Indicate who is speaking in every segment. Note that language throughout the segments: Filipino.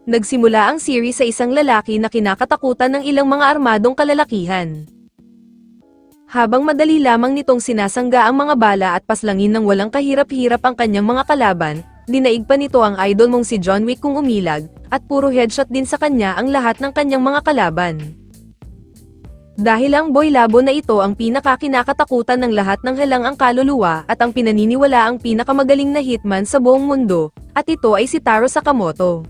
Speaker 1: Nagsimula ang series sa isang lalaki na kinakatakutan ng ilang mga armadong kalalakihan. Habang madali lamang nitong sinasangga ang mga bala at paslangin ng walang kahirap-hirap ang kanyang mga kalaban, dinaig pa nito ang idol mong si John Wick kung umilag, at puro headshot din sa kanya ang lahat ng kanyang mga kalaban. Dahil ang Boy Labo na ito ang pinakakinakatakutan ng lahat ng halang ang kaluluwa at ang pinaniniwala ang pinakamagaling na hitman sa buong mundo, at ito ay si Taro Sakamoto.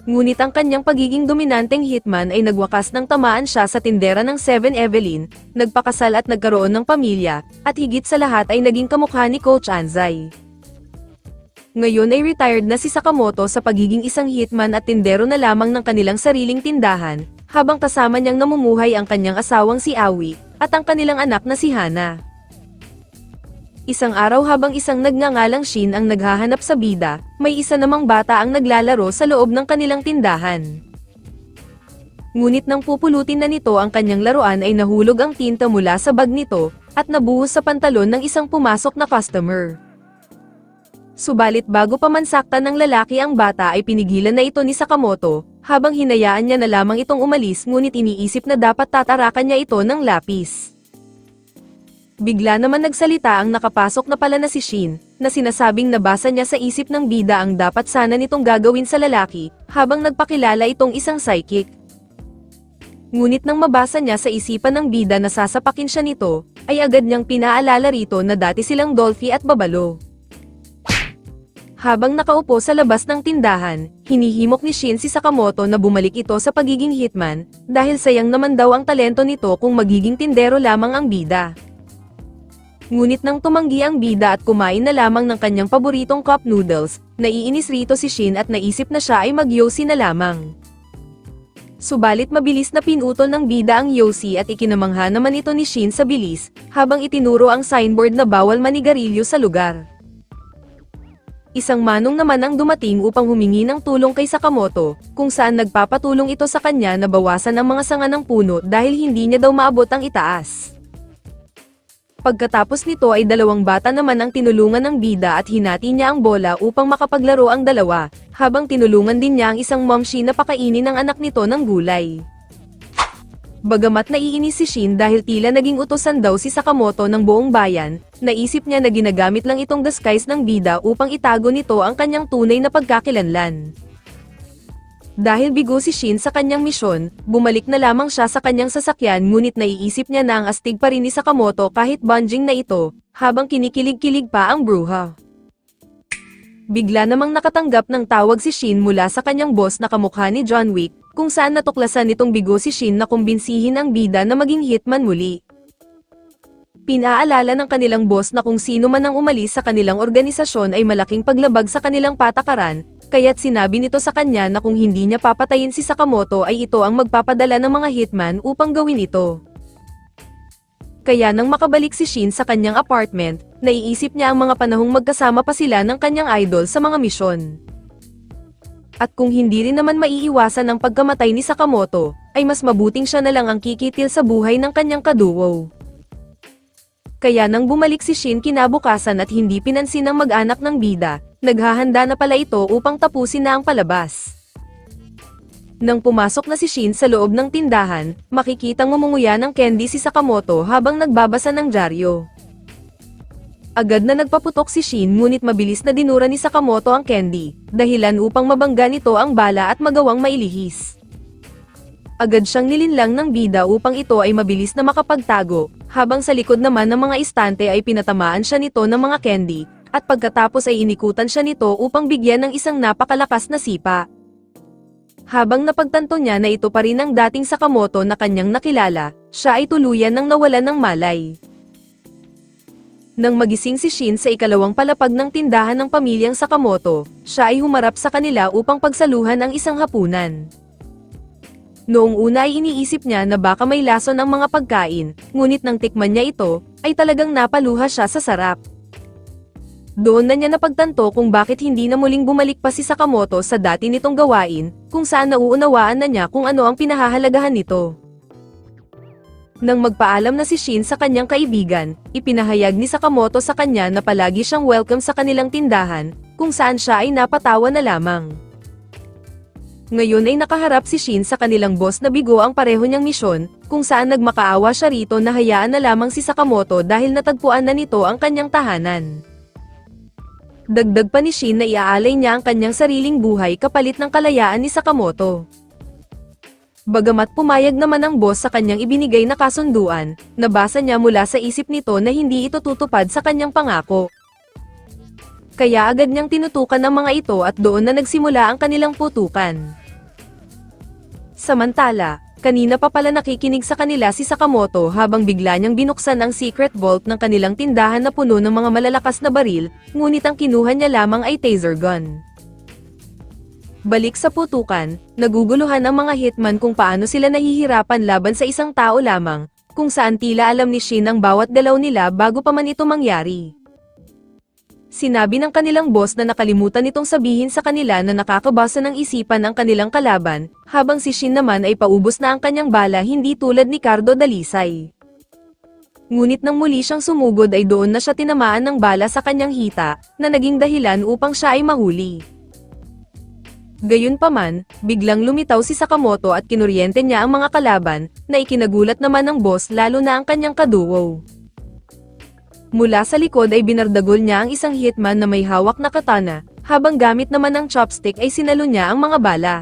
Speaker 1: Ngunit ang kanyang pagiging dominanteng hitman ay nagwakas nang tamaan siya sa tindera ng 7-Evelyn, nagpakasal at nagkaroon ng pamilya, at higit sa lahat ay naging kamukha ni Coach Anzai. Ngayon ay retired na si Sakamoto sa pagiging isang hitman at tindero na lamang ng kanilang sariling tindahan, habang kasama niyang namumuhay ang kanyang asawang si Aoi, at ang kanilang anak na si Hana. Isang araw habang isang nagngangalang Shin ang naghahanap sa bida, may isa namang bata ang naglalaro sa loob ng kanilang tindahan. Ngunit nang pupulutin na nito ang kanyang laruan ay nahulog ang tinta mula sa bag nito, at nabuhos sa pantalon ng isang pumasok na customer. Subalit bago pa man saktan ng lalaki ang bata ay pinigilan na ito ni Sakamoto, habang hinayaan niya na lamang itong umalis ngunit iniisip na dapat tatarakan niya ito ng lapis. Bigla naman nagsalita ang nakapasok na pala na si Shin, na sinasabing nabasa niya sa isip ng bida ang dapat sana nitong gagawin sa lalaki, habang nagpakilala itong isang psychic. Ngunit nang mabasa niya sa isipan ng bida na sasapakin siya nito, ay agad niyang pinaalala rito na dati silang Dolphy at Babalo. Habang nakaupo sa labas ng tindahan, hinihimok ni Shin si Sakamoto na bumalik ito sa pagiging hitman, dahil sayang naman daw ang talento nito kung magiging tindero lamang ang bida. Ngunit nang tumanggi ang bida at kumain na lamang ng kanyang paboritong cup noodles, naiinis rito si Shin at naisip na siya ay mag-yosi na lamang. Subalit mabilis na pinutol ng bida ang yosi at ikinamangha naman ito ni Shin sa bilis, habang itinuro ang signboard na bawal manigarilyo sa lugar. Isang manong naman ang dumating upang humingi ng tulong kay Sakamoto, kung saan nagpapatulong ito sa kanya na bawasan ang mga sanga ng puno dahil hindi niya daw maabot ang itaas. Pagkatapos nito ay dalawang bata naman ang tinulungan ng bida at hinati niya ang bola upang makapaglaro ang dalawa, habang tinulungan din niya ang isang momshi na pakainin ang anak nito ng gulay. Bagamat naiinis si Shin dahil tila naging utusan daw si Sakamoto ng buong bayan, naisip niya na ginagamit lang itong disguise ng bida upang itago nito ang kanyang tunay na pagkakilanlan. Dahil bigo si Shin sa kanyang misyon, bumalik na lamang siya sa kanyang sasakyan ngunit naiisip niya na ang astig pa rin ni Sakamoto kahit banjing na ito, habang kinikilig-kilig pa ang bruha. Bigla namang nakatanggap ng tawag si Shin mula sa kanyang boss na kamukha ni John Wick, kung saan natuklasan nitong bigo si Shin na kumbinsihin ang bida na maging hitman muli. Pinaalala ng kanilang boss na kung sino man ang umalis sa kanilang organisasyon ay malaking paglabag sa kanilang patakaran, kaya't sinabi nito sa kanya na kung hindi niya papatayin si Sakamoto ay ito ang magpapadala ng mga hitman upang gawin ito. Kaya nang makabalik si Shin sa kanyang apartment, naiisip niya ang mga panahong magkasama pa sila ng kanyang idol sa mga misyon. At kung hindi rin naman maiiwasan ang pagkamatay ni Sakamoto, ay mas mabuting siya na lang ang kikitil sa buhay ng kanyang kaduo. Kaya nang bumalik si Shin kinabukasan at hindi pinansin ng mag-anak ng bida, naghahanda na pala ito upang tapusin na ang palabas. Nang pumasok na si Shin sa loob ng tindahan, makikitang ngumunguya ng candy si Sakamoto habang nagbabasa ng dyaryo. Agad na nagpaputok si Shin ngunit mabilis na dinura ni Sakamoto ang candy, dahilan upang mabangga nito ang bala at magawang mailihis. Agad siyang nilinlang ng bida upang ito ay mabilis na makapagtago, habang sa likod naman ng mga istante ay pinatamaan siya nito ng mga candy, at pagkatapos ay inikutan siya nito upang bigyan ng isang napakalakas na sipa. Habang napagtanto niya na ito pa rin ang dating Sakamoto na kanyang nakilala, siya ay tuluyan ng nawalan ng malay. Nang magising si Shin sa ikalawang palapag ng tindahan ng pamilyang Sakamoto, siya ay humarap sa kanila upang pagsaluhan ang isang hapunan. Noong una ay iniisip niya na baka may lason ang mga pagkain, ngunit nang tikman niya ito, ay talagang napaluha siya sa sarap. Doon na niya napagtanto kung bakit hindi na muling bumalik pa si Sakamoto sa dati nitong gawain, kung saan nauunawaan na niya kung ano ang pinahahalagahan nito. Nang magpaalam na si Shin sa kanyang kaibigan, ipinahayag ni Sakamoto sa kanya na palagi siyang welcome sa kanilang tindahan, kung saan siya ay napatawa na lamang. Ngayon ay nakaharap si Shin sa kanilang boss na bigo ang pareho niyang misyon, kung saan nagmakaawa siya rito na hayaan na lamang si Sakamoto dahil natagpuan na nito ang kanyang tahanan. Dagdag pa ni Shin na iaalay niya ang kanyang sariling buhay kapalit ng kalayaan ni Sakamoto. Bagamat pumayag naman ang boss sa kanyang ibinigay na kasunduan, nabasa niya mula sa isip nito na hindi ito tutupad sa kanyang pangako. Kaya agad niyang tinutukan ang mga ito at doon na nagsimula ang kanilang putukan. Samantala, kanina pa pala nakikinig sa kanila si Sakamoto habang bigla niyang binuksan ang secret vault ng kanilang tindahan na puno ng mga malalakas na baril, ngunit ang kinuha niya lamang ay taser gun. Balik sa putukan, naguguluhan ang mga hitman kung paano sila nahihirapan laban sa isang tao lamang, kung saan tila alam ni Shin ang bawat galaw nila bago pa man ito mangyari. Sinabi ng kanilang boss na nakalimutan nitong sabihin sa kanila na nakakabasa ng isipan ang kanilang kalaban, habang si Shin naman ay paubos na ang kanyang bala hindi tulad ni Cardo Dalisay. Ngunit nang muli siyang sumugod ay doon na siya tinamaan ng bala sa kanyang hita, na naging dahilan upang siya ay mahuli. Gayunpaman, biglang lumitaw si Sakamoto at kinuryente niya ang mga kalaban, na ikinagulat naman ng boss lalo na ang kanyang kaduo. Mula sa likod ay binardagol niya ang isang hitman na may hawak na katana, habang gamit naman ng chopstick ay sinalo niya ang mga bala.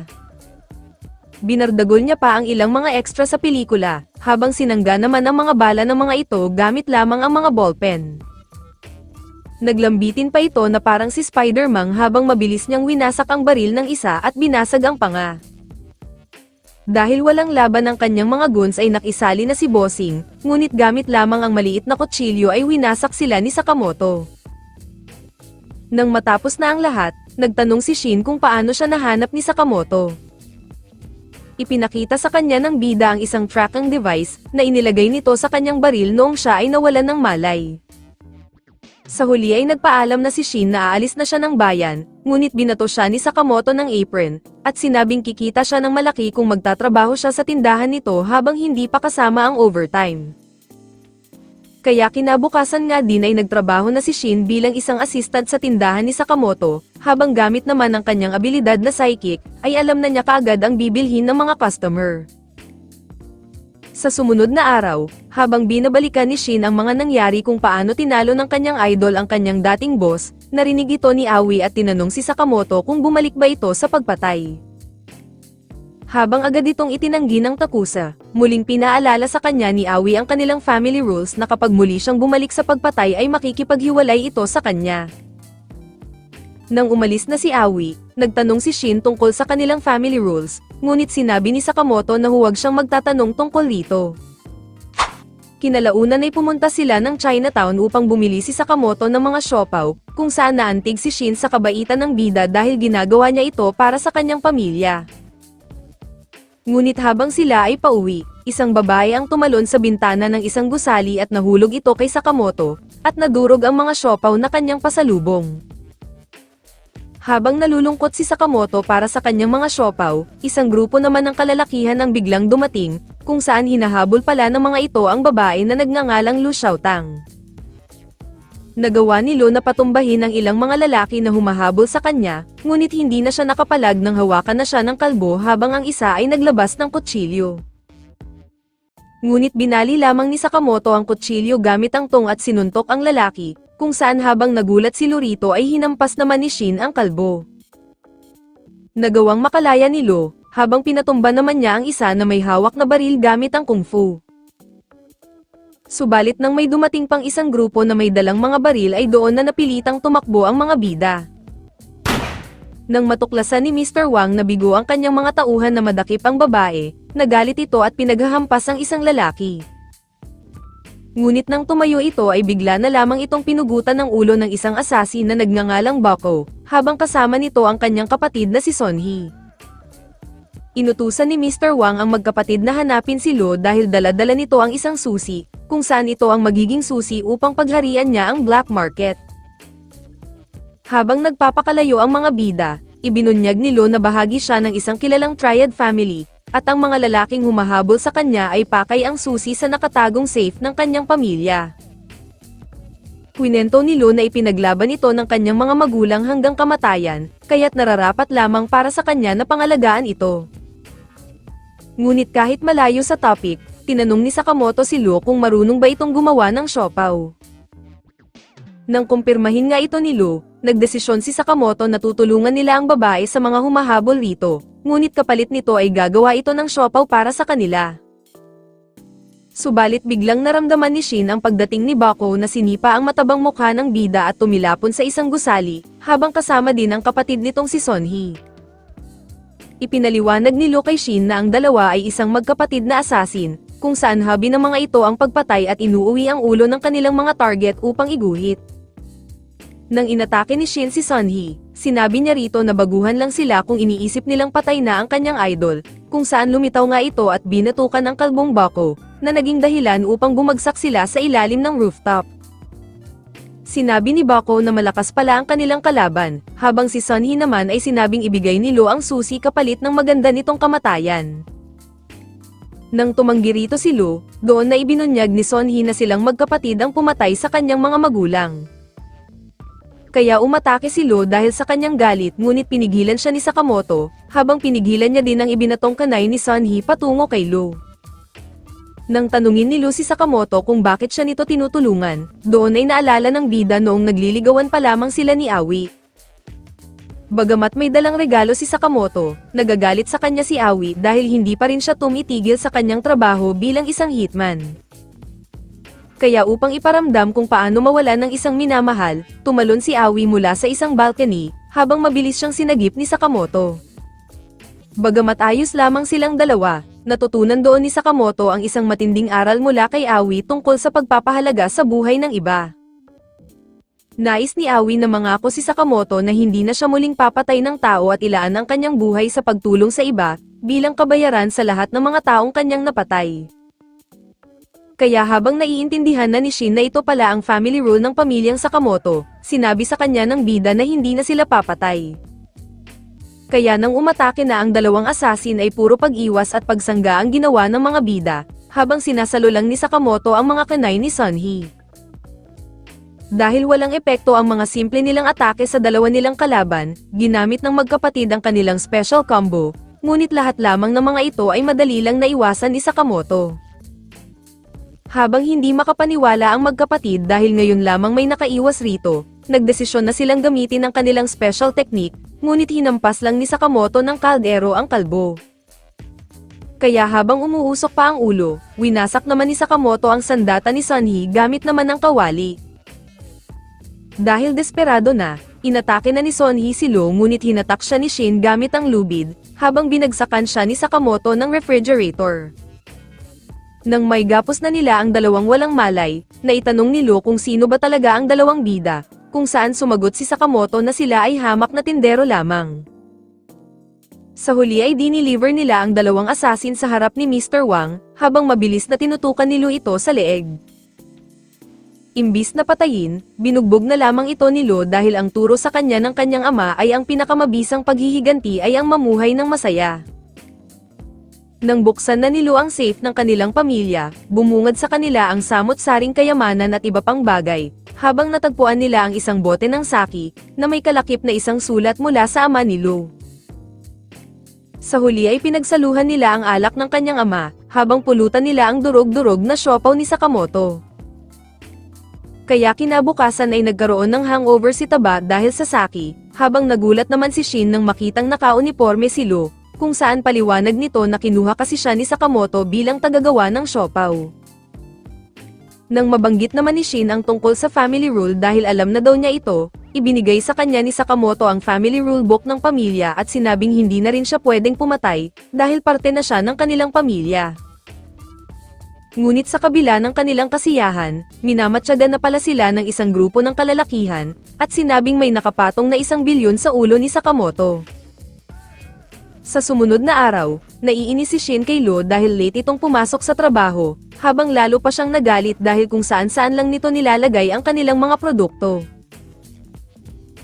Speaker 1: Binardagol niya pa ang ilang mga extra sa pelikula, habang sinangga naman ang mga bala ng mga ito gamit lamang ang mga ballpen. Naglambitin pa ito na parang si Spider-Man habang mabilis niyang winasak ang baril ng isa at binasag ang panga. Dahil walang laban ang kanyang mga goons ay nakisali na si Bossing, ngunit gamit lamang ang maliit na kutsilyo ay winasak sila ni Sakamoto. Nang matapos na ang lahat, nagtanong si Shin kung paano siya nahanap ni Sakamoto. Ipinakita sa kanya ng bida ang isang tracking device na inilagay nito sa kanyang baril noong siya ay nawalan ng malay. Sa huli ay nagpaalam na si Shin na aalis na siya ng bayan, ngunit binato siya ni Sakamoto ng apron, at sinabing kikita siya ng malaki kung magtatrabaho siya sa tindahan nito habang hindi pa kasama ang overtime. Kaya kinabukasan nga din ay nagtrabaho na si Shin bilang isang assistant sa tindahan ni Sakamoto, habang gamit naman ang kanyang abilidad na psychic, ay alam na niya kaagad ang bibilhin ng mga customer. Sa sumunod na araw, habang binabalikan ni Shin ang mga nangyari kung paano tinalo ng kanyang idol ang kanyang dating boss, narinig ito ni Aoi at tinanong si Sakamoto kung bumalik ba ito sa pagpatay. Habang agad itong itinanggi ng takusa, muling pinaalala sa kanya ni Aoi ang kanilang family rules na kapag muli siyang bumalik sa pagpatay ay makikipaghiwalay ito sa kanya. Nang umalis na si Aoi, nagtanong si Shin tungkol sa kanilang family rules, ngunit sinabi ni Sakamoto na huwag siyang magtatanong tungkol rito. Kinalaunan ay pumunta sila ng Chinatown upang bumili si Sakamoto ng mga siopaw, kung saan naantig si Shin sa kabaitan ng bida dahil ginagawa niya ito para sa kanyang pamilya. Ngunit habang sila ay pauwi, isang babae ang tumalon sa bintana ng isang gusali at nahulog ito kay Sakamoto, at nadurog ang mga siopaw na kanyang pasalubong. Habang nalulungkot si Sakamoto para sa kanyang mga siopaw, isang grupo naman ng kalalakihan ang biglang dumating, kung saan hinahabol pala ng mga ito ang babae na nagngangalang Lu Xiaotang. Nagawa ni Lu na patumbahin ang ilang mga lalaki na humahabol sa kanya, ngunit hindi na siya nakapalag nang hawakan na siya ng kalbo habang ang isa ay naglabas ng kutsilyo. Ngunit binali lamang ni Sakamoto ang kutsilyo gamit ang tong at sinuntok ang lalaki, kung saan habang nagulat si Lurito ay hinampas naman ni Shin ang kalbo. Nagawang makalaya ni Lu, habang pinatumba naman niya ang isa na may hawak na baril gamit ang kung fu. Subalit nang may dumating pang isang grupo na may dalang mga baril ay doon na napilitang tumakbo ang mga bida. Nang matuklasan ni Mr. Wang na bigo ang kanyang mga tauhan na madakip ang babae, nagalit ito at pinaghahampas ang isang lalaki. Ngunit nang tumayo ito ay bigla na lamang itong pinugutan ng ulo ng isang assassin na nagngangalang Bako, habang kasama nito ang kanyang kapatid na si Sonhee. Inutusan ni Mr. Wang ang magkapatid na hanapin si Lu dahil dala-dala nito ang isang susi, kung saan ito ang magiging susi upang pagharian niya ang black market. Habang nagpapakalayo ang mga bida, ibinunyag ni Lu na bahagi siya ng isang kilalang triad family, at ang mga lalaking humahabol sa kanya ay pakay ang susi sa nakatagong safe ng kanyang pamilya. Kwinento ni Lo na ipinaglaban ito ng kanyang mga magulang hanggang kamatayan, kaya't nararapat lamang para sa kanya na pangalagaan ito. Ngunit kahit malayo sa topic, tinanong ni Sakamoto si Lo kung marunong ba itong gumawa ng siopaw. Nang kumpirmahin nga ito ni Lo, nagdesisyon si Sakamoto na tutulungan nila ang babae sa mga humahabol rito, ngunit kapalit nito ay gagawa ito ng siopaw para sa kanila. Subalit biglang naramdaman ni Shin ang pagdating ni Bako na sinipa ang matabang mukha ng bida at tumilapon sa isang gusali, habang kasama din ang kapatid nitong si Sonhee. Ipinaliwanag ni Lo kay Shin na ang dalawa ay isang magkapatid na asasin, kung saan habi ng mga ito ang pagpatay at inuuwi ang ulo ng kanilang mga target upang iguhit. Nang inatake ni Shin si Sonhee, sinabi niya rito na baguhan lang sila kung iniisip nilang patay na ang kanyang idol, kung saan lumitaw nga ito at binatukan ang kalbong Bako, na naging dahilan upang bumagsak sila sa ilalim ng rooftop. Sinabi ni Bako na malakas pala ang kanilang kalaban, habang si Sonhee naman ay sinabing ibigay ni Lo ang susi kapalit ng maganda nitong kamatayan. Nang tumanggi rito si Lo, doon na ibinunyag ni Sonhee na silang magkapatid ang pumatay sa kanyang mga magulang. Kaya umatake si Lo dahil sa kanyang galit, ngunit pinigilan siya ni Sakamoto, habang pinigilan niya din ang ibinatong kanay ni Sonhee patungo kay Lo. Nang tanungin ni Lo si Sakamoto kung bakit siya nito tinutulungan, doon ay naalala ng bida noong nagliligawan pa lamang sila ni Aoi. Bagamat may dalang regalo si Sakamoto, nagagalit sa kanya si Aoi dahil hindi pa rin siya tumitigil sa kanyang trabaho bilang isang hitman. Kaya upang iparamdam kung paano mawala ng isang minamahal, tumalon si Aoi mula sa isang balcony, habang mabilis siyang sinagip ni Sakamoto. Bagamat ayos lamang silang dalawa, natutunan doon ni Sakamoto ang isang matinding aral mula kay Aoi tungkol sa pagpapahalaga sa buhay ng iba. Nais ni Aoi na mangako si Sakamoto na hindi na siya muling papatay ng tao at ilaan ang kanyang buhay sa pagtulong sa iba, bilang kabayaran sa lahat ng mga taong kanyang napatay. Kaya habang naiintindihan na ni Shin na ito pala ang family rule ng pamilyang Sakamoto, sinabi sa kanya ng bida na hindi na sila papatay. Kaya nang umatake na ang dalawang asasin ay puro pag-iwas at pagsangga ang ginawa ng mga bida, habang sinasalo lang ni Sakamoto ang mga kanay ni Sonhee. Dahil walang epekto ang mga simple nilang atake sa dalawa nilang kalaban, ginamit ng magkapatid ang kanilang special combo, ngunit lahat lamang ng mga ito ay madali lang naiwasan ni Sakamoto. Habang hindi makapaniwala ang magkapatid dahil ngayon lamang may nakaiwas rito, nagdesisyon na silang gamitin ang kanilang special technique, ngunit hinampas lang ni Sakamoto ng kaldero ang kalbo. Kaya habang umuusok pa ang ulo, winasak naman ni Sakamoto ang sandata ni Sonhee gamit naman ang kawali. Dahil desperado na, inatake na ni Sonhee si Lo ngunit hinatak siya ni Shin gamit ang lubid, habang binagsakan siya ni Sakamoto ng refrigerator. Nang may gapos na nila ang dalawang walang malay, naitanong ni Lo kung sino ba talaga ang dalawang bida, kung saan sumagot si Sakamoto na sila ay hamak na tindero lamang. Sa huli ay diniliver nila ang dalawang assassin sa harap ni Mr. Wang, habang mabilis na tinutukan ni Lo ito sa leeg. Imbis na patayin, binugbog na lamang ito ni Lo dahil ang turo sa kanya ng kanyang ama ay ang pinakamabisang paghihiganti ay ang mamuhay ng masaya. Nang buksan na ni Lo ang safe ng kanilang pamilya, bumungad sa kanila ang samot-saring kayamanan at iba pang bagay, habang natagpuan nila ang isang bote ng sake, na may kalakip na isang sulat mula sa ama ni Lo. Sa huli ay pinagsaluhan nila ang alak ng kanyang ama, habang pulutan nila ang durog-durog na siopaw ni Sakamoto. Kaya kinabukasan ay nagkaroon ng hangover si Taba dahil sa sake, habang nagulat naman si Shin nang makitang nakauniporme si Lo, kung saan paliwanag nito na kinuha kasi siya ni Sakamoto bilang tagagawa ng siopaw. Nang mabanggit naman ni Shin ang tungkol sa family rule dahil alam na daw niya ito, ibinigay sa kanya ni Sakamoto ang family rule book ng pamilya at sinabing hindi na rin siya pwedeng pumatay, dahil parte na siya ng kanilang pamilya. Ngunit sa kabila ng kanilang kasiyahan, minamatyagan na pala sila ng isang grupo ng kalalakihan, at sinabing may nakapatong na 1 bilyon sa ulo ni Sakamoto. Sa sumunod na araw, naiinis si Shin kay Lo dahil late itong pumasok sa trabaho, habang lalo pa siyang nagalit dahil kung saan-saan lang nito nilalagay ang kanilang mga produkto.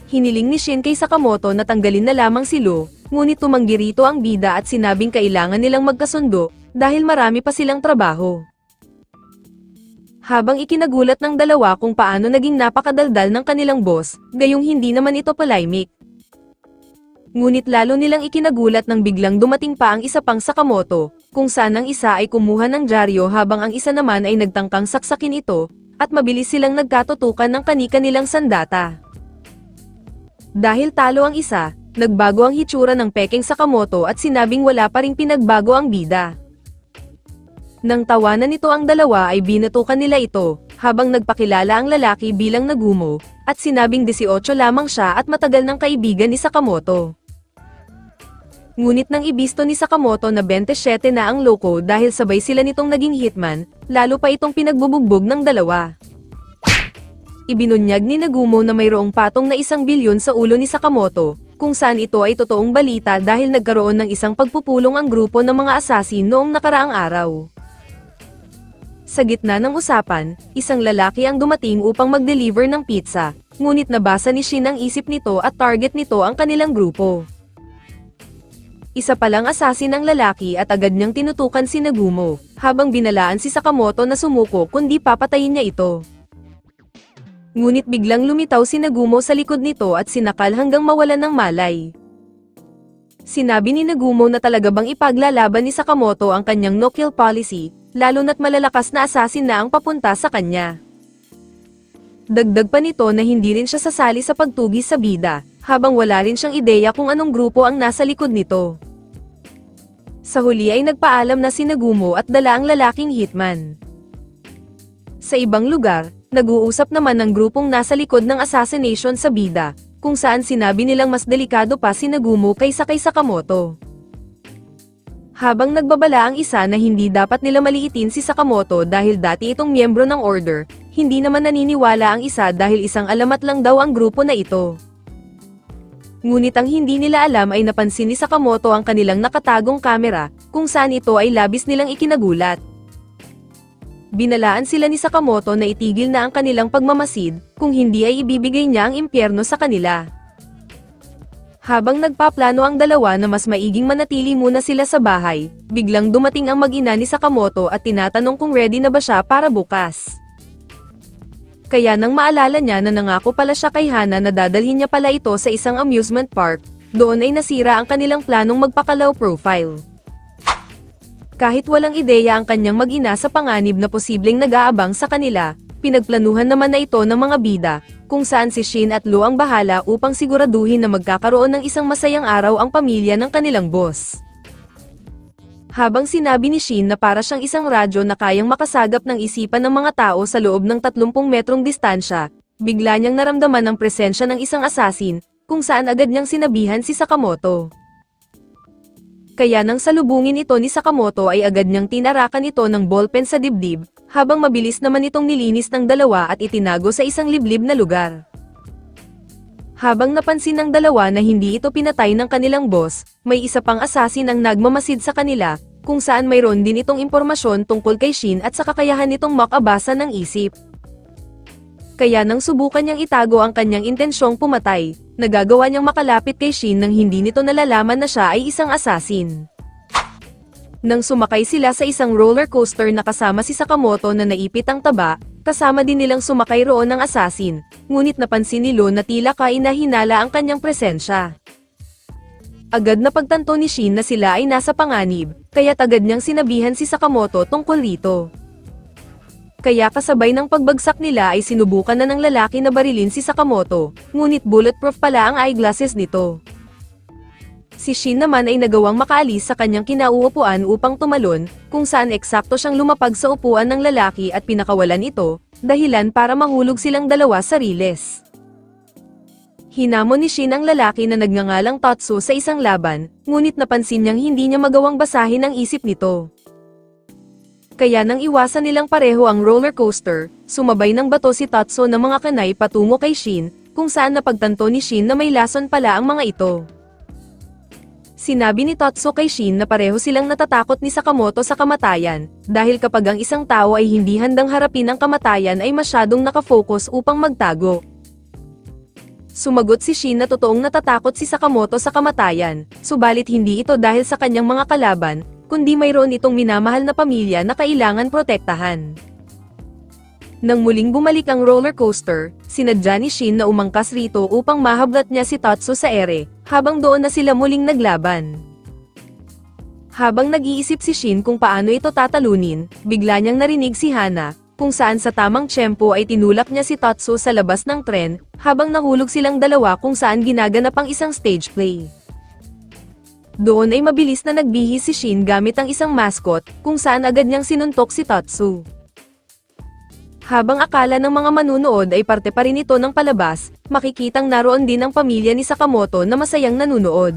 Speaker 1: Hiniling ni Shin kay Sakamoto na tanggalin na lamang si Lo, ngunit tumanggi rito ang bida at sinabing kailangan nilang magkasundo, dahil marami pa silang trabaho. Habang ikinagulat ng dalawa kung paano naging napakadaldal ng kanilang boss, gayong hindi naman ito palimik. Ngunit lalo nilang ikinagulat nang biglang dumating pa ang isa pang Sakamoto, kung saan ang isa ay kumuha ng dyaryo habang ang isa naman ay nagtangkang saksakin ito, at mabilis silang nagkatutukan ng kani-kanilang sandata. Dahil talo ang isa, nagbago ang hitsura ng peking Sakamoto at sinabing wala pa ring pinagbago ang bida. Nang tawanan nito ang dalawa ay binatukan nila ito, habang nagpakilala ang lalaki bilang Nagumo, at sinabing 18 lamang siya at matagal ng kaibigan ni Sakamoto. Ngunit nang ibisto ni Sakamoto na 27 na ang loko dahil sabay sila nitong naging hitman, lalo pa itong pinagbubugbog ng dalawa. Ibinunyag ni Nagumo na mayroong patong na 1 bilyon sa ulo ni Sakamoto, kung saan ito ay totoong balita dahil nagkaroon ng isang pagpupulong ang grupo ng mga asasin noong nakaraang araw. Sa gitna ng usapan, isang lalaki ang dumating upang mag-deliver ng pizza, ngunit nabasa ni Shin ang isip nito at target nito ang kanilang grupo. Isa palang asasin ang lalaki at agad niyang tinutukan si Nagumo, habang binalaan si Sakamoto na sumuko kundi papatayin niya ito. Ngunit biglang lumitaw si Nagumo sa likod nito at sinakal hanggang mawalan ng malay. Sinabi ni Nagumo na talaga bang ipaglalaban ni Sakamoto ang kanyang no-kill policy, lalo na't malalakas na asasin na ang papunta sa kanya. Dagdag pa nito na hindi rin siya sasali sa pagtugis sa bida, habang wala rin siyang ideya kung anong grupo ang nasa likod nito. Sa huli ay nagpaalam na si Nagumo at dala ang lalaking hitman. Sa ibang lugar, nag-uusap naman ng grupong nasa likod ng assassination sa bida, kung saan sinabi nilang mas delikado pa si Nagumo kaysa kay Sakamoto. Habang nagbabala ang isa na hindi dapat nila maliitin si Sakamoto dahil dati itong miyembro ng order, hindi naman naniniwala ang isa dahil isang alamat lang daw ang grupo na ito. Ngunit ang hindi nila alam ay napansin ni Sakamoto ang kanilang nakatagong kamera, kung saan ito ay labis nilang ikinagulat. Binalaan sila ni Sakamoto na itigil na ang kanilang pagmamasid, kung hindi ay ibibigay niya ang impyerno sa kanila. Habang nagpaplano ang dalawa na mas maiging manatili muna sila sa bahay, biglang dumating ang mag-ina ni Sakamoto at tinatanong kung ready na ba siya para bukas. Kaya nang maalala niya na nangako pala siya kay Hana na dadalhin niya pala ito sa isang amusement park, doon ay nasira ang kanilang planong magpakalaw profile. Kahit walang ideya ang kanyang mag-ina sa panganib na posibleng nag-aabang sa kanila, pinagplanuhan naman na ito ng mga bida, kung saan si Shin at Lu ang bahala upang siguraduhin na magkakaroon ng isang masayang araw ang pamilya ng kanilang boss. Habang sinabi ni Shin na para siyang isang radyo na kayang makasagap ng isipan ng mga tao sa loob ng 30 metrong distansya, bigla niyang naramdaman ang presensya ng isang asasin, kung saan agad niyang sinabihan si Sakamoto. Kaya nang salubungin ito ni Sakamoto ay agad niyang tinarakan ito ng ballpen sa dibdib, habang mabilis naman itong nilinis ng dalawa at itinago sa isang liblib na lugar. Habang napansin ng dalawa na hindi ito pinatay ng kanilang boss, may isa pang asasin ang nagmamasid sa kanila, kung saan mayroon din itong impormasyon tungkol kay Shin at sa kakayahan nitong makabasa ng isip. Kaya nang subukan niyang itago ang kanyang intensyong pumatay, nagagawa niyang makalapit kay Shin nang hindi nito nalalaman na siya ay isang asasin. Nang sumakay sila sa isang roller coaster na kasama si Sakamoto na naipit ang taba, kasama din nilang sumakay roon ng asasin, ngunit napansin ni Lo na tila kahina-hinala ang kanyang presensya. Agad na pagtanto ni Shin na sila ay nasa panganib, kaya agad niyang sinabihan si Sakamoto tungkol rito. Kaya kasabay ng pagbagsak nila ay sinubukan na ng lalaki na barilin si Sakamoto, ngunit bulletproof pala ang eyeglasses nito. Si Shin naman ay nagawang makaalis sa kanyang kinauupuan upang tumalon, kung saan eksakto siyang lumapag sa upuan ng lalaki at pinakawalan ito, dahilan para mahulog silang dalawa sa riles. Hinamon ni Shin ang lalaki na nagngangalang Tatsu sa isang laban, ngunit napansin niyang hindi niya magawang basahin ang isip nito. Kaya nang iwasan nilang pareho ang roller coaster, sumabay ng bato si Tatsu ng mga kanay patungo kay Shin, kung saan napagtanto ni Shin na may lason pala ang mga ito. Sinabi ni Tatsu kay Shin na pareho silang natatakot ni Sakamoto sa kamatayan, dahil kapag ang isang tao ay hindi handang harapin ang kamatayan ay masyadong nakafocus upang magtago. Sumagot si Shin na totoong natatakot si Sakamoto sa kamatayan, subalit hindi ito dahil sa kanyang mga kalaban, kundi mayroon itong minamahal na pamilya na kailangan protektahan. Nang muling bumalik ang roller coaster, sinadya ni Shin na umangkas rito upang mahablat niya si Tatsu sa ere, habang doon na sila muling naglaban. Habang nag-iisip si Shin kung paano ito tatalunin, bigla niyang narinig si Hana, kung saan sa tamang tiyempo ay tinulak niya si Tatsu sa labas ng tren, habang nahulog silang dalawa kung saan ginaganap ang isang stage play. Doon ay mabilis na nagbihis si Shin gamit ang isang mascot, kung saan agad niyang sinuntok si Tatsu. Habang akala ng mga manunood ay parte pa rin ito ng palabas, makikitang naroon din ang pamilya ni Sakamoto na masayang nanunood.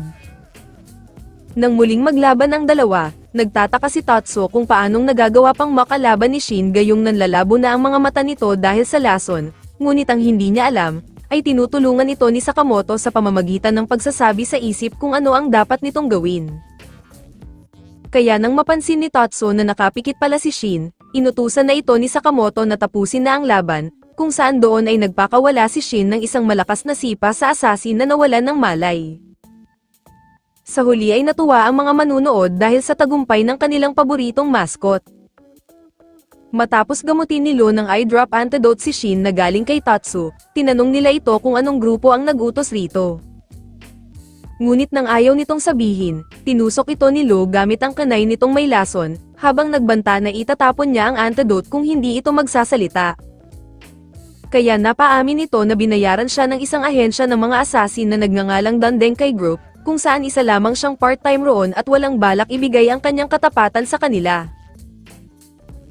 Speaker 1: Nang muling maglaban ang dalawa, nagtataka si Tatsu kung paanong nagagawa pang makalaban ni Shin gayong nanlalabo na ang mga mata nito dahil sa lason, ngunit ang hindi niya alam, ay tinutulungan ito ni Sakamoto sa pamamagitan ng pagsasabi sa isip kung ano ang dapat nitong gawin. Kaya nang mapansin ni Tatsu na nakapikit pala si Shin, inutusan na ito ni Sakamoto na tapusin na ang laban, kung saan doon ay nagpakawala si Shin ng isang malakas na sipa sa assassin na nawalan ng malay. Sa huli ay natuwa ang mga manunood dahil sa tagumpay ng kanilang paboritong mascot. Matapos gamutin ni Lo ng eye drop antidote si Shin na galing kay Tatsu, tinanong nila ito kung anong grupo ang nag-utos rito. Ngunit nang ayaw nitong sabihin, tinusok ito ni Lo gamit ang kanay nitong may lason, habang nagbanta na itatapon niya ang antidote kung hindi ito magsasalita. Kaya napaamin nito na binayaran siya ng isang ahensya ng mga assassin na nagngangalang Dandenkai Group, kung saan isa lamang siyang part-time roon at walang balak ibigay ang kanyang katapatan sa kanila.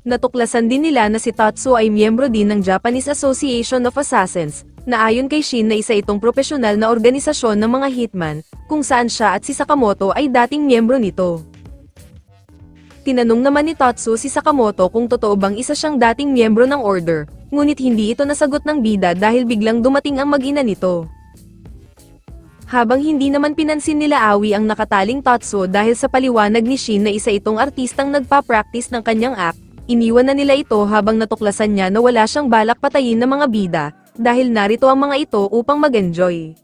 Speaker 1: Natuklasan din nila na si Tatsu ay miyembro din ng Japanese Association of Assassins, na ayon kay Shin na isa itong propesyonal na organisasyon ng mga hitman, kung saan siya at si Sakamoto ay dating miyembro nito. Tinanong naman ni Tatsu si Sakamoto kung totoo bang isa siyang dating miyembro ng order, ngunit hindi ito nasagot ng bida dahil biglang dumating ang mag-ina nito. Habang hindi naman pinansin nila Aoi ang nakataling Tatsu dahil sa paliwanag ni Shin na isa itong artistang nagpa-practice ng kanyang act, iniwan na nila ito habang natuklasan niya na wala siyang balak patayin ng mga bida, dahil narito ang mga ito upang mag-enjoy.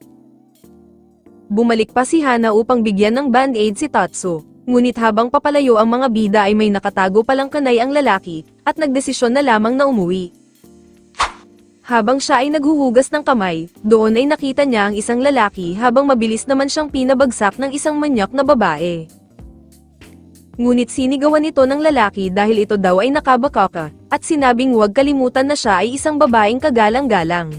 Speaker 1: Bumalik pa si Hana upang bigyan ng band-aid si Tatsu, ngunit habang papalayo ang mga bida ay may nakatago palang kanay ang lalaki, at nagdesisyon na lamang na umuwi. Habang siya ay naghuhugas ng kamay, doon ay nakita niya ang isang lalaki habang mabilis naman siyang pinabagsak ng isang manyak na babae. Ngunit sinigawan ito ng lalaki dahil ito daw ay nakabakaka, at sinabing huwag kalimutan na siya ay isang babaeng kagalang-galang.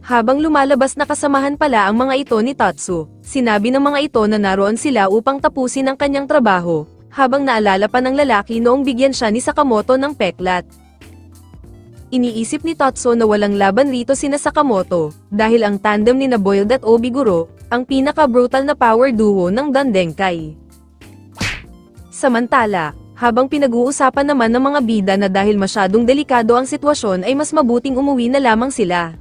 Speaker 1: Habang lumalabas na kasamahan pala ang mga ito ni Tatsu, sinabi ng mga ito na naroon sila upang tapusin ang kanyang trabaho, habang naalala pa ng lalaki noong bigyan siya ni Sakamoto ng peklat. Iniisip ni Tatsu na walang laban rito sina Sakamoto, dahil ang tandem ni Boiled at Obiguro, ang pinaka-brutal na power duo ng Dandenkai. Samantala, habang pinag-uusapan naman ng mga bida na dahil masyadong delikado ang sitwasyon ay mas mabuting umuwi na lamang sila.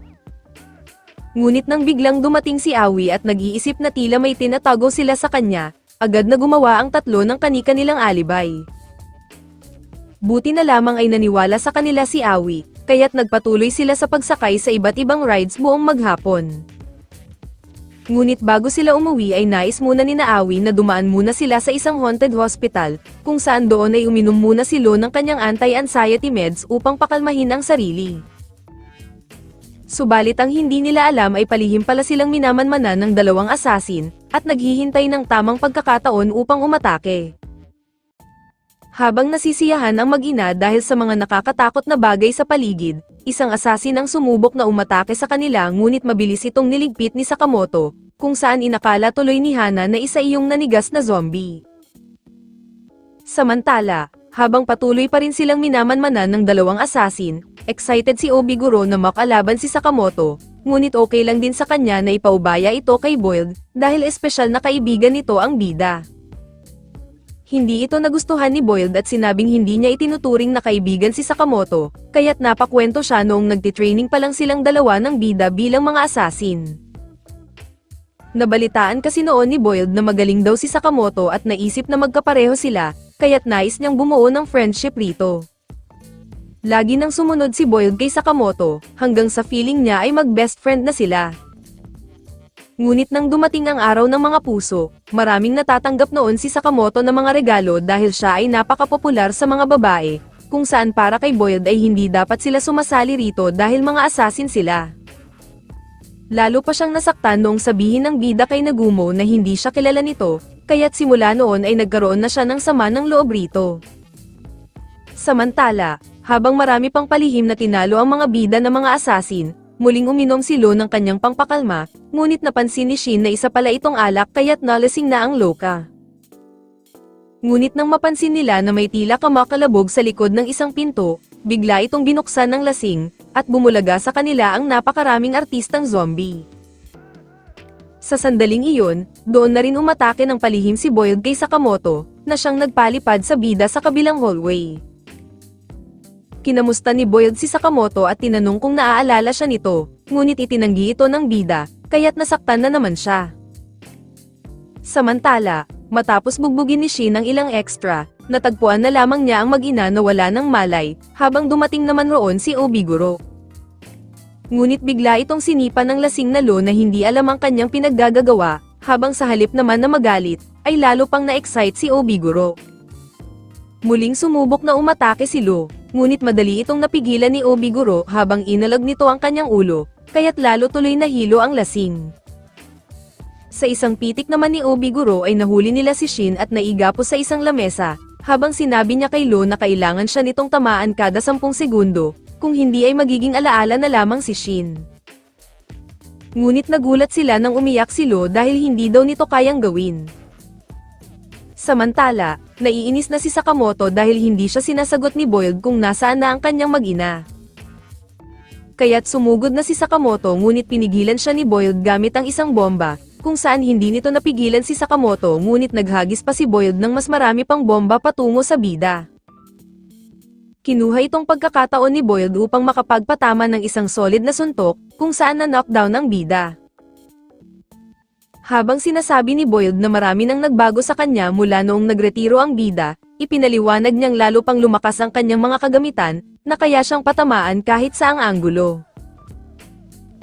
Speaker 1: Ngunit nang biglang dumating si Aoi at nag-iisip na tila may tinatago sila sa kanya, agad na gumawa ang tatlo ng kani-kanilang alibay. Buti na lamang ay naniwala sa kanila si Aoi, kaya't nagpatuloy sila sa pagsakay sa iba't ibang rides buong maghapon. Ngunit bago sila umuwi ay nais muna ni Aoi na dumaan muna sila sa isang haunted hospital, kung saan doon ay uminom muna si Lo ng kanyang anti-anxiety meds upang pakalmahin ang sarili. Subalit ang hindi nila alam ay palihim pala silang minamanmanan ng dalawang assassin, at naghihintay ng tamang pagkakataon upang umatake. Habang nasisiyahan ang mag-ina dahil sa mga nakakatakot na bagay sa paligid, isang assassin ang sumubok na umatake sa kanila ngunit mabilis itong niligpit ni Sakamoto, kung saan inakala tuloy ni Hana na isa iyong nanigas na zombie. Samantala, habang patuloy pa rin silang minamanmanan ng dalawang assassin, excited si Obiguro na makalaban si Sakamoto, ngunit okay lang din sa kanya na ipaubaya ito kay Boiled, dahil espesyal na kaibigan nito ang bida. Hindi ito nagustuhan ni Boiled at sinabing hindi niya itinuturing na kaibigan si Sakamoto, kaya't napakwento siya noong nagtitraining pa lang silang dalawa ng bida bilang mga assassin. Nabalitaan kasi noon ni Boiled na magaling daw si Sakamoto at naisip na magkapareho sila, kaya't nais niyang bumuo ng friendship rito. Lagi nang sumunod si Boiled kay Sakamoto, hanggang sa feeling niya ay mag-best friend na sila. Ngunit nang dumating ang araw ng mga puso, maraming natatanggap noon si Sakamoto ng mga regalo dahil siya ay napakapopular sa mga babae, kung saan para kay Boyd ay hindi dapat sila sumasali rito dahil mga assassin sila. Lalo pa siyang nasaktan noong sabihin ng bida kay Nagumo na hindi siya kilala nito, kaya't simula noon ay nagkaroon na siya ng sama ng loob rito. Samantala, habang marami pang palihim na tinalo ang mga bida ng mga assassin, muling uminom si Lo ng kanyang pangpakalma, ngunit napansin ni Shin na isa pala itong alak kaya't nalasing na ang loka. Ngunit nang mapansin nila na may tila kamakalabog sa likod ng isang pinto, bigla itong binuksan ng lasing, at bumulaga sa kanila ang napakaraming artistang zombie. Sa sandaling iyon, doon na rin umatake ng palihim si Boyd kay Sakamoto, na siyang nagpalipad sa bida sa kabilang hallway. Kinamusta ni Boyd si Sakamoto at tinanong kung naaalala siya nito, ngunit itinanggi ito ng bida, kaya't nasaktan na naman siya. Samantala, matapos bugbugin ni Shin ng ilang extra, natagpuan na lamang niya ang mag-ina na wala ng malay, habang dumating naman roon si Obiguro. Ngunit bigla itong sinipa ng lasing na Lo na hindi alam ang kanyang pinaggagawa, habang sa halip naman na magalit, ay lalo pang na-excite si Obiguro. Muling sumubok na umatake si Lo, ngunit madali itong napigilan ni Obiguro habang inalag nito ang kanyang ulo, kaya't lalo tuloy nahilo ang lasing. Sa isang pitik naman ni Obiguro ay nahuli nila si Shin at naiga po sa isang lamesa, habang sinabi niya kay Lo na kailangan siya nitong tamaan kada 10 segundo, kung hindi ay magiging alaala na lamang si Shin. Ngunit nagulat sila nang umiyak si Lo dahil hindi daw nito kayang gawin. Samantala, naiinis na si Sakamoto dahil hindi siya sinasagot ni Boyd kung nasaan na ang kanyang mag-ina. Kaya't sumugod na si Sakamoto ngunit pinigilan siya ni Boyd gamit ang isang bomba, kung saan hindi nito napigilan si Sakamoto ngunit naghagis pa si Boyd ng mas marami pang bomba patungo sa bida. Kinuha itong pagkakataon ni Boyd upang makapagpatama ng isang solid na suntok, kung saan na-knockdown ang bida. Habang sinasabi ni Boyd na marami nang nagbago sa kanya mula noong nagretiro ang bida, ipinaliwanag niyang lalo pang lumakas ang kanyang mga kagamitan, na kaya siyang patamaan kahit saang anggulo.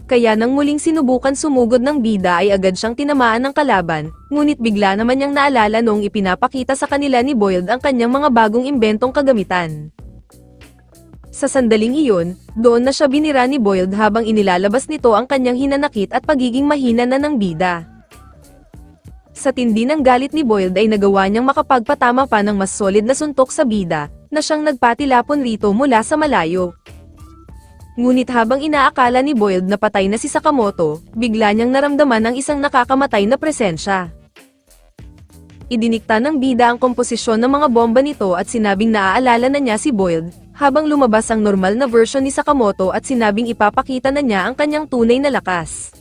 Speaker 1: Kaya nang muling sinubukan sumugod ng bida ay agad siyang tinamaan ng kalaban, ngunit bigla naman niyang naalala noong ipinapakita sa kanila ni Boyd ang kanyang mga bagong imbentong kagamitan. Sa sandaling iyon, doon na siya binira ni Boyd habang inilalabas nito ang kanyang hinanakit at pagiging mahina na ng bida. Sa tindi ng galit ni Boyd ay nagawa niyang makapagpatama pa ng mas solid na suntok sa bida, na siyang nagpatilapon rito mula sa malayo. Ngunit habang inaakala ni Boyd na patay na si Sakamoto, bigla niyang naramdaman ang isang nakakamatay na presensya. Idinikta ng bida ang komposisyon ng mga bomba nito at sinabing naaalala na niya si Boyd, habang lumabas ang normal na version ni Sakamoto at sinabing ipapakita na niya ang kanyang tunay na lakas.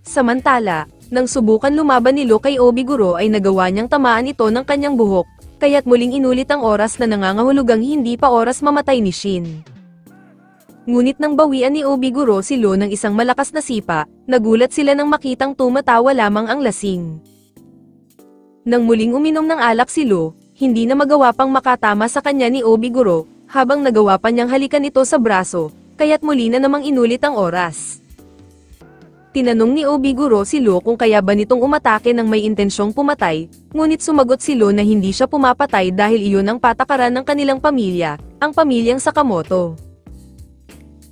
Speaker 1: Samantala, nang subukan lumaban ni Lo kay Obiguro ay nagawa niyang tamaan ito ng kanyang buhok, kaya't muling inulit ang oras na nangangahulugang hindi pa oras mamatay ni Shin. Ngunit nang bawian ni Obiguro si Lo ng isang malakas na sipa, nagulat sila nang makitang tumatawa lamang ang lasing. Nang muling uminom ng alak si Lo, hindi na magawa pang makatama sa kanya ni Obiguro, habang nagawa pa niyang halikan ito sa braso, kaya't muli na namang inulit ang oras. Tinanong ni Obiguro si Lo kung kaya ba nitong umatake nang may intensyong pumatay, ngunit sumagot si Lo na hindi siya pumapatay dahil iyon ang patakaran ng kanilang pamilya, ang pamilyang Sakamoto.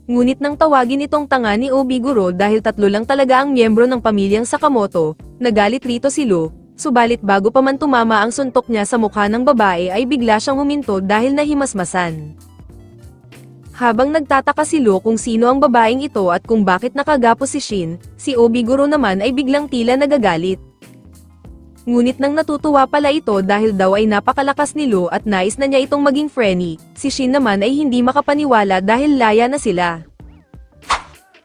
Speaker 1: Ngunit nang tawagin itong tanga ni Obiguro dahil 3 lang talaga ang miyembro ng pamilyang Sakamoto, nagalit rito si Lo, subalit bago pa man tumama ang suntok niya sa mukha ng babae ay bigla siyang huminto dahil nahimasmasan. Habang nagtataka si Lo kung sino ang babaeng ito at kung bakit nakagapos si Shin, si Obiguro naman ay biglang tila nagagalit. Ngunit nang natutuwa pala ito dahil daw ay napakalakas ni Lo at nais na niya itong maging friendly, si Shin naman ay hindi makapaniwala dahil laya na sila.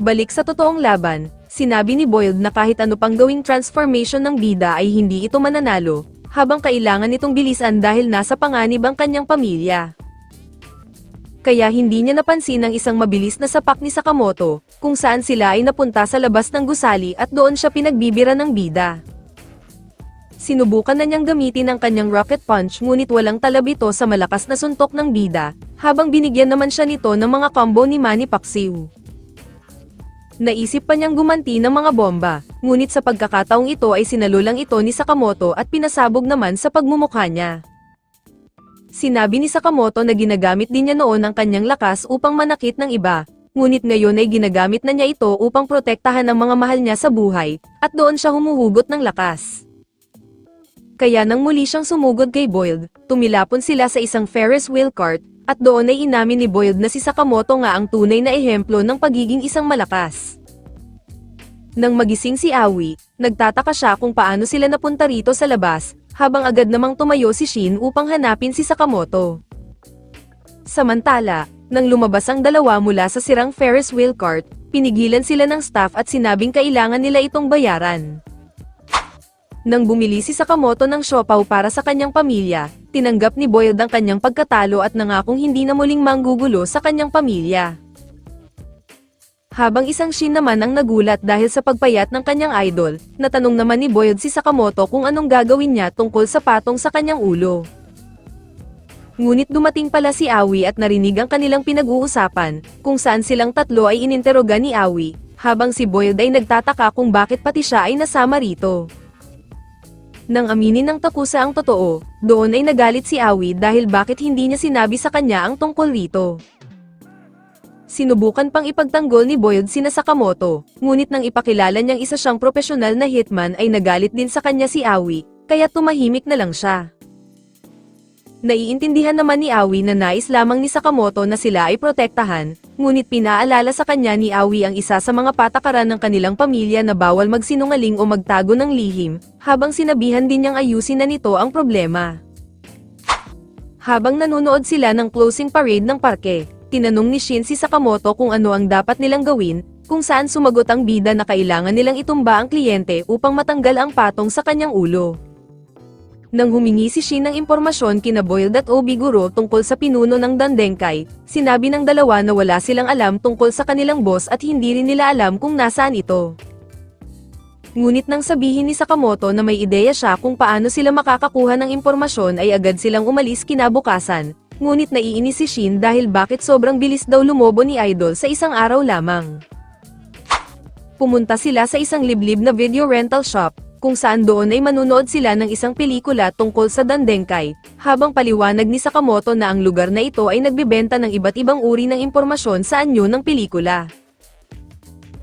Speaker 1: Balik sa totoong laban, sinabi ni Boyd na kahit ano pang gawing transformation ng bida ay hindi ito mananalo, habang kailangan itong bilisan dahil nasa panganib ang kanyang pamilya. Kaya hindi niya napansin ang isang mabilis na sapak ni Sakamoto, kung saan sila ay napunta sa labas ng gusali at doon siya pinagbibira ng bida. Sinubukan na niyang gamitin ang kanyang rocket punch ngunit walang talab ito sa malakas na suntok ng bida, habang binigyan naman siya nito ng mga combo ni Manny Pacquiao. Naisip pa niyang gumanti ng mga bomba, ngunit sa pagkakataong ito ay sinalo lang ito ni Sakamoto at pinasabog naman sa pagmumukha niya. Sinabi ni Sakamoto na ginagamit din niya noon ang kanyang lakas upang manakit ng iba, ngunit ngayon ay ginagamit na niya ito upang protektahan ang mga mahal niya sa buhay, at doon siya humuhugot ng lakas. Kaya nang muli siyang sumugod kay Boyd, tumilapon sila sa isang Ferris wheel cart, at doon ay inamin ni Boyd na si Sakamoto nga ang tunay na ehemplo ng pagiging isang malakas. Nang magising si Aoi, nagtataka siya kung paano sila napunta rito sa labas, habang agad namang tumayo si Shin upang hanapin si Sakamoto. Samantala, nang lumabas ang dalawa mula sa sirang Ferris wheel cart, pinigilan sila ng staff at sinabing kailangan nila itong bayaran. Nang bumili si Sakamoto ng siopaw para sa kanyang pamilya, tinanggap ni Boyd ang kanyang pagkatalo at nangakong hindi na muling manggugulo sa kanyang pamilya. Habang isang Shin naman ang nagulat dahil sa pagpayat ng kanyang idol, natanong naman ni Boyd si Sakamoto kung anong gagawin niya tungkol sa patong sa kanyang ulo. Ngunit dumating pala si Aoi at narinig ang kanilang pinag-uusapan, kung saan silang tatlo ay ininteroga ni Aoi, habang si Boyd ay nagtataka kung bakit pati siya ay nasama rito. Nang aminin ng Takusa ang totoo, doon ay nagalit si Aoi dahil bakit hindi niya sinabi sa kanya ang tungkol rito. Sinubukan pang ipagtanggol ni Boyd sina Sakamoto, ngunit nang ipakilala niyang isa siyang profesional na hitman ay nagalit din sa kanya si Aoi, kaya tumahimik na lang siya. Naiintindihan naman ni Aoi na nais lamang ni Sakamoto na sila ay protektahan, ngunit pinaalala sa kanya ni Aoi ang isa sa mga patakaran ng kanilang pamilya na bawal magsinungaling o magtago ng lihim, habang sinabihan din niyang ayusin na nito ang problema. Habang nanonood sila ng closing parade ng parke, tinanong ni Shin si Sakamoto kung ano ang dapat nilang gawin, kung saan sumagot ang bida na kailangan nilang itumba ang kliyente upang matanggal ang patong sa kanyang ulo. Nang humingi si Shin ng impormasyon kina Boyd at Obiguro tungkol sa pinuno ng Dandenkai, sinabi ng dalawa na wala silang alam tungkol sa kanilang boss at hindi rin nila alam kung nasaan ito. Ngunit nang sabihin ni Sakamoto na may ideya siya kung paano sila makakakuha ng impormasyon ay agad silang umalis kinabukasan, ngunit naiinis si Shin dahil bakit sobrang bilis daw lumobo ni Idol sa isang araw lamang. Pumunta sila sa isang liblib na video rental shop, kung saan doon ay manunood sila ng isang pelikula tungkol sa Dandenkai, habang paliwanag ni Sakamoto na ang lugar na ito ay nagbebenta ng iba't ibang uri ng impormasyon sa anyo ng pelikula.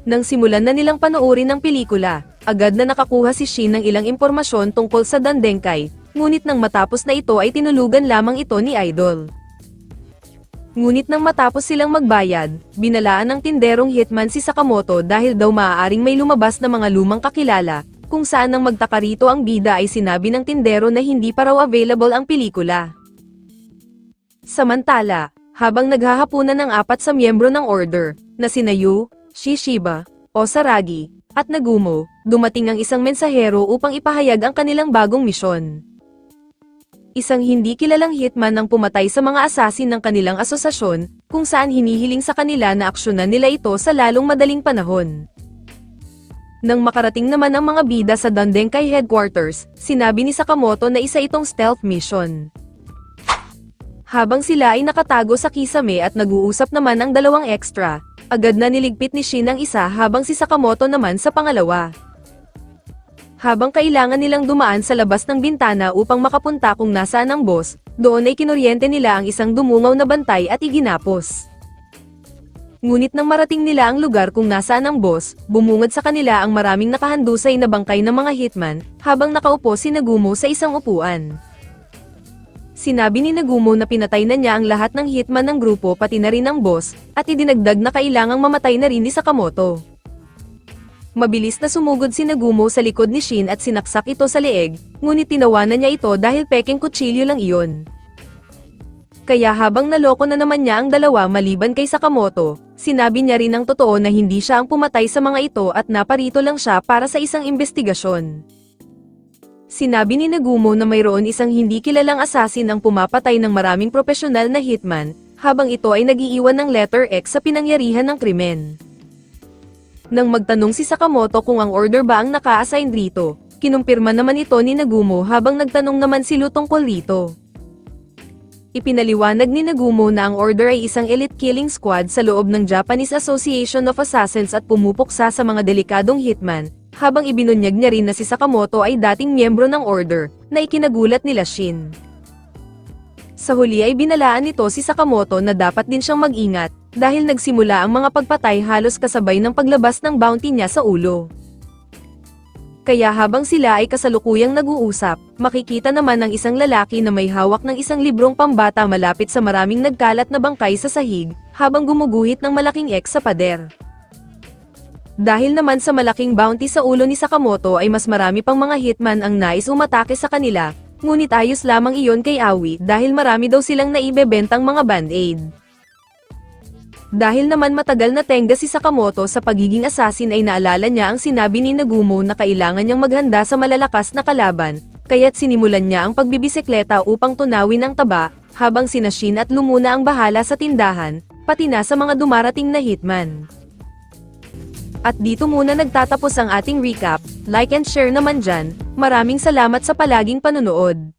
Speaker 1: Nang simulan na nilang panoorin ng pelikula, agad na nakakuha si Shin ng ilang impormasyon tungkol sa Dandenkai, ngunit nang matapos na ito ay tinulugan lamang ito ni Idol. Ngunit nang matapos silang magbayad, binalaan ng tinderong hitman si Sakamoto dahil daw maaaring may lumabas na mga lumang kakilala, kung saan nang magtaka rito ang bida ay sinabi ng tindero na hindi pa raw available ang pelikula. Samantala, habang naghahapunan ng apat sa miyembro ng order, na sina Yu, Shishiba, Osaragi, at Nagumo, dumating ang isang mensahero upang ipahayag ang kanilang bagong misyon. Isang hindi kilalang hitman ang pumatay sa mga asasin ng kanilang asosasyon, kung saan hinihiling sa kanila na aksyonan nila ito sa lalong madaling panahon. Nang makarating naman ang mga bida sa Dandenkai headquarters, sinabi ni Sakamoto na isa itong stealth mission. Habang sila ay nakatago sa kisame at nag-uusap naman ang dalawang extra, agad na niligpit ni Shin ang isa habang si Sakamoto naman sa pangalawa. Habang kailangan nilang dumaan sa labas ng bintana upang makapunta kung nasaan ang boss, doon ay kinuryente nila ang isang dumungaw na bantay at iginapos. Ngunit nang marating nila ang lugar kung nasaan ang boss, bumungad sa kanila ang maraming nakahandusay na bangkay ng mga hitman, habang nakaupo si Nagumo sa isang upuan. Sinabi ni Nagumo na pinatay na niya ang lahat ng hitman ng grupo pati na rin ang boss, at idinagdag na kailangang mamatay na rin ni Sakamoto. Mabilis na sumugod si Nagumo sa likod ni Shin at sinaksak ito sa leeg, ngunit tinawanan niya ito dahil pekeng kutsilyo lang iyon. Kaya habang naloko na naman niya ang dalawa maliban kay Sakamoto, sinabi niya rin ang totoo na hindi siya ang pumatay sa mga ito at naparito lang siya para sa isang investigasyon. Sinabi ni Nagumo na mayroon isang hindi kilalang assassin ang pumapatay ng maraming profesional na hitman, habang ito ay nag-iiwan ng letter X sa pinangyarihan ng krimen. Nang magtanong si Sakamoto kung ang order ba ang naka-assign rito, kinumpirma naman ito ni Nagumo habang nagtanong naman sila tungkol rito. Ipinaliwanag ni Nagumo na ang order ay isang elite killing squad sa loob ng Japanese Association of Assassins at pumupuksa sa mga delikadong hitman, habang ibinunyag niya rin na si Sakamoto ay dating miyembro ng order, na ikinagulat nila Shin. Sa huli ay binalaan nito si Sakamoto na dapat din siyang mag-ingat, dahil nagsimula ang mga pagpatay halos kasabay ng paglabas ng bounty niya sa ulo. Kaya habang sila ay kasalukuyang nag-uusap, makikita naman ang isang lalaki na may hawak ng isang librong pambata malapit sa maraming nagkalat na bangkay sa sahig, habang gumuguhit ng malaking X sa pader. Dahil naman sa malaking bounty sa ulo ni Sakamoto ay mas marami pang mga hitman ang nais umatake sa kanila, ngunit ayos lamang iyon kay Aoi dahil marami daw silang naibebentang mga band-aid. Dahil naman matagal na tengga si Sakamoto sa pagiging assassin ay naalala niya ang sinabi ni Nagumo na kailangan niyang maghanda sa malalakas na kalaban, kaya't sinimulan niya ang pagbibisikleta upang tunawin ang taba, habang sina Shin at Lumuna ang bahala sa tindahan, pati na sa mga dumarating na hitman. At dito muna nagtatapos ang ating recap, like and share naman dyan, maraming salamat sa palaging panonood.